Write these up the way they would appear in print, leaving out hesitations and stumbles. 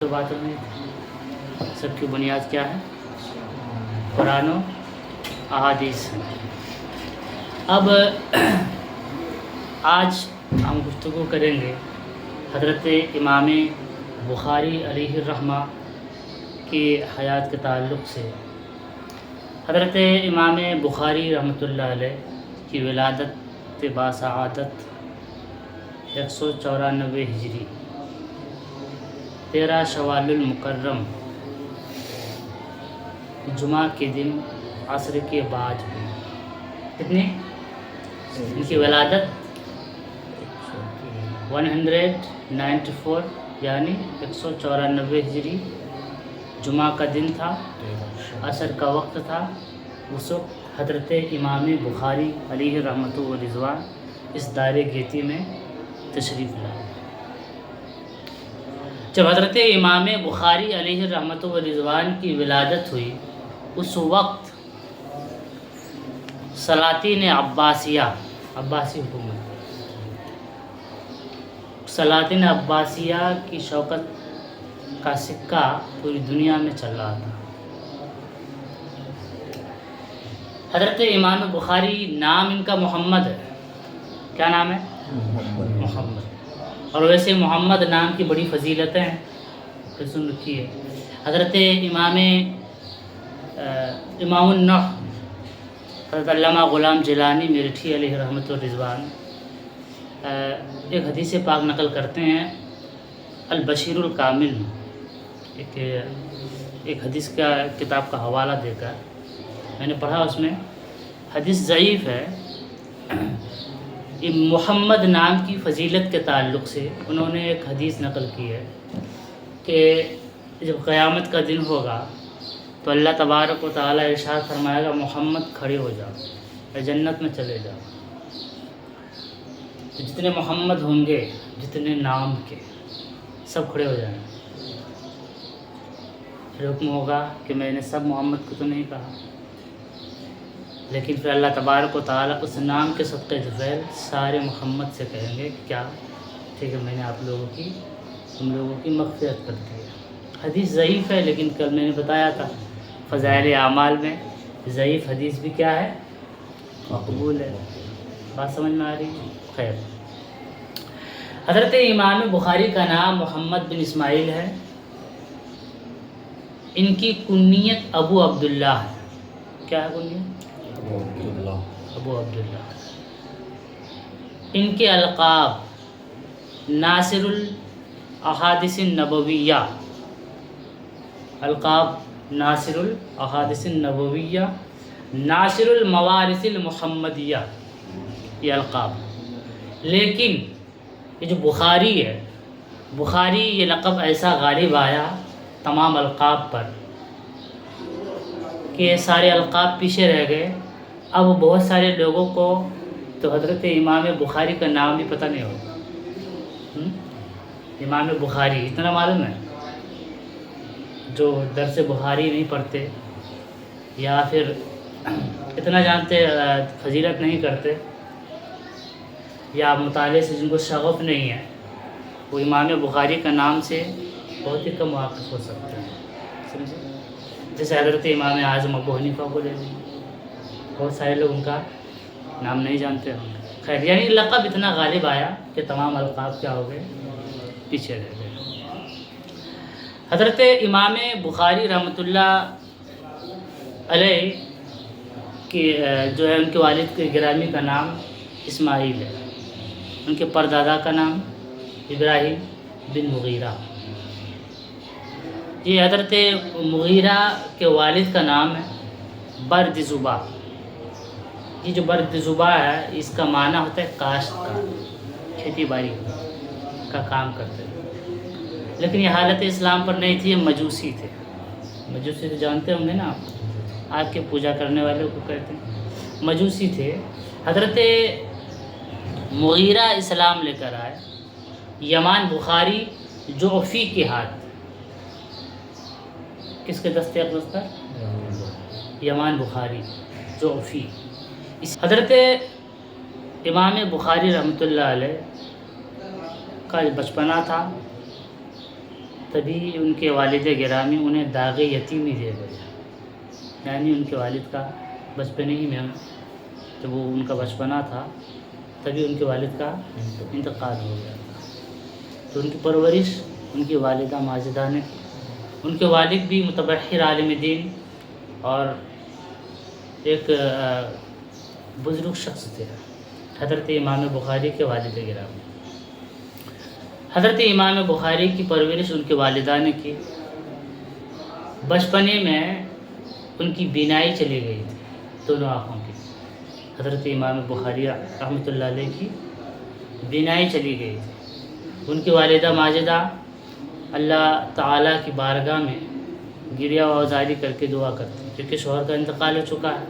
باتوں میں سب کی بنیاد کیا ہے؟ قرآن و احادیث۔ اب آج ہم گفتگو کریں گے حضرت امام بخاری علیہ الرحمہ کی حیات کے تعلق سے۔ حضرت امام بخاری رحمۃ اللہ علیہ کی ولادت باسعادت 194 ہجری 13 شوال المکرم جمعہ کے دن عصر کے بعد ہوئی۔ کتنی؟ ان کی ولادت 194 یعنی 194 ہجری جمعہ کا دن تھا، عصر کا وقت تھا۔ اس وقت حضرت امام بخاری علیہ رحمۃ و رضوان اس دار گیتی میں تشریف لائے۔ جب حضرت امام بخاری علیہ رحمۃ و رضوان کی ولادت ہوئی، اس وقت سلاطین عباسی حکومت، سلاطین عباسیہ کی شوکت کا سکہ پوری دنیا میں چل رہا تھا۔ حضرت امام بخاری نام ان کا محمد ہے۔ کیا نام ہے؟ محمد۔ اور ویسے محمد نام کی بڑی فضیلتیں ہیں، پھر سن رکھی ہے۔ حضرت امام النحو حضرت علامہ غلام جیلانی میرٹھی علیہ رحمۃ الرضوان ایک حدیث پاک نقل کرتے ہیں البشیر الکامل، ایک حدیث کا کتاب کا حوالہ دے کر میں نے پڑھا، اس میں حدیث ضعیف ہے۔ یہ محمد نام کی فضیلت کے تعلق سے انہوں نے ایک حدیث نقل کی ہے کہ جب قیامت کا دن ہوگا تو اللہ تبارک و تعالیٰ ارشاد فرمائے گا محمد کھڑے ہو جاؤ یا جنت میں چلے جاؤ۔ تو جتنے محمد ہوں گے، جتنے نام کے، سب کھڑے ہو جائیں گے۔ پھر حکم ہوگا کہ میں نے سب محمد کو تو نہیں کہا، لیکن پھر اللہ تبارک و تعالیٰ اس نام کے صدقے ذیل سارے محمد سے کہیں گے کہ کیا ٹھیک ہے، میں نے آپ لوگوں کی، تم لوگوں کی مغفرت کر دی ہے۔ حدیث ضعیف ہے، لیکن کل میں نے بتایا تھا فضائل اعمال میں ضعیف حدیث بھی کیا ہے؟ مقبول ہے۔ بات سمجھ میں آ رہی ہے؟ خیر، حضرت امام بخاری کا نام محمد بن اسماعیل ہے۔ ان کی کنیت ابو عبداللہ ہے۔ کیا ہے کنیت؟ ابو عبداللہ۔ ان کے القاب ناصر الاحادث النبویہ، القاب ناصر الاحادث النبویہ، ناصر الموارث المحمدیہ، یہ القاب۔ لیکن یہ جو بخاری ہے، بخاری یہ لقب ایسا غالب آیا تمام القاب پر کہ یہ سارے القاب پیچھے رہ گئے۔ اب بہت سارے لوگوں کو تو حضرت امام بخاری کا نام بھی پتہ نہیں ہوگا۔ امام بخاری اتنا معلوم ہے، جو درس بخاری نہیں پڑھتے یا پھر اتنا جانتے، فضیلت نہیں کرتے، یا مطالعے سے جن کو شغف نہیں ہے، وہ امام بخاری کا نام سے بہت ہی کم واقف ہو سکتے ہیں۔ سمجھے؟ جیسے حضرت امام اعظم ابو حنیفہ کو لے لیں، بہت سارے لوگ ان کا نام نہیں جانتے ہوں گے۔ خیر، یعنی لقب اتنا غالب آیا کہ تمام القاب کیا ہو گئے؟ پیچھے رہ گئے۔ حضرت امام بخاری رحمۃ اللہ علیہ کی جو ہے ان کے والد کے گرامی کا نام اسماعیل ہے، ان کے پردادا کا نام ابراہیم بن مغیرہ۔ یہ حضرت مغیرہ کے والد کا نام ہے بردزبا۔ یہ جو بردزبا ہے، اس کا معنی ہوتا ہے کاشتکار، کھیتی باڑی کا کام کرتے ہیں۔ لیکن یہ حالت اسلام پر نہیں تھی، یہ مجوسی تھے۔ مجوسی تو جانتے ہوں گے نا آپ، آگ کے پوجا کرنے والوں کو کہتے ہیں، مجوسی تھے۔ حضرت مغیرہ اسلام لے کر آئے، یمان بخاری جعفی کے ہاتھ، کس کے دستے اقدس پر؟ یمان بخاری جعفی۔ حضرت امام بخاری رحمۃ اللہ علیہ کا بچپنا تھا، تبھی ان کے والد گرامی انہیں داغ یتیمی دے گئے، یعنی ان کے والد کا بچپنے ہی میں جب وہ ان کا بچپنا تھا تبھی ان کے والد کا انتقال ہو گیا تھا، تو ان کی پرورش ان کی والدہ ماجدہ نے کی۔ ان کے والد بھی متبحر عالم دین اور ایک بزرگ شخص تھے، حضرت امام بخاری کے والد گرامی۔ حضرت امام بخاری کی پرورش ان کے والدہ نے کی۔ بچپنے میں ان کی بینائی چلی گئی تھی، دونوں آنکھوں کی۔ حضرت امام بخاری رحمۃ اللہ علیہ کی بینائی چلی گئی تھی۔ ان کی والدہ ماجدہ اللہ تعالیٰ کی بارگاہ میں گریہ وزاری کر کے دعا کرتی، کیونکہ شوہر کا انتقال ہو چکا ہے،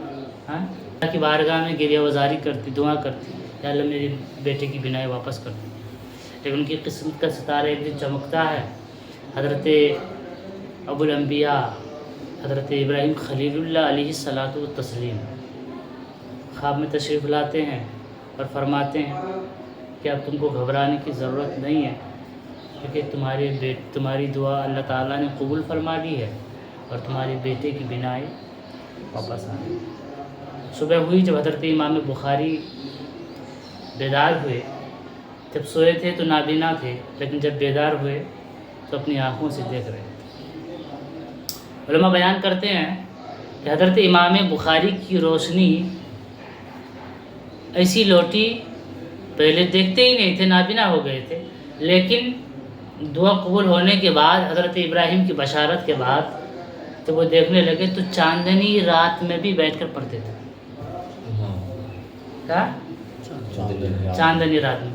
اللہ کی بارگاہ میں گریہ وزاری کرتی، دعا کرتی، یا اللہ میری بیٹے کی بینائی واپس کر دی۔ لیکن ان کی قسمت کا ستارہ ایک دن چمکتا ہے۔ حضرت ابو الانبیاء حضرت ابراہیم خلیل اللہ علیہ الصلاۃ والتسلیم خواب میں تشریف لاتے ہیں اور فرماتے ہیں کہ اب تم کو گھبرانے کی ضرورت نہیں ہے، کیونکہ تمہاری دعا اللہ تعالیٰ نے قبول فرما لی ہے اور تمہارے بیٹے کی بینائی واپس آ گئی۔ صبح ہوئی جب حضرت امام بخاری بیدار ہوئے، جب سوئے تھے تو نابینا تھے، لیکن جب بیدار ہوئے تو اپنی آنکھوں سے دیکھ رہے تھے۔ علماء بیان کرتے ہیں کہ حضرت امام بخاری کی روشنی ایسی لوٹی، پہلے دیکھتے ہی نہیں تھے، نابینا ہو گئے تھے، لیکن دعا قبول ہونے کے بعد حضرت ابراہیم کی بشارت کے بعد جب وہ دیکھنے لگے تو چاندنی رات میں بھی بیٹھ کر پڑھتے تھے۔ کیا؟ چاندنی رات میں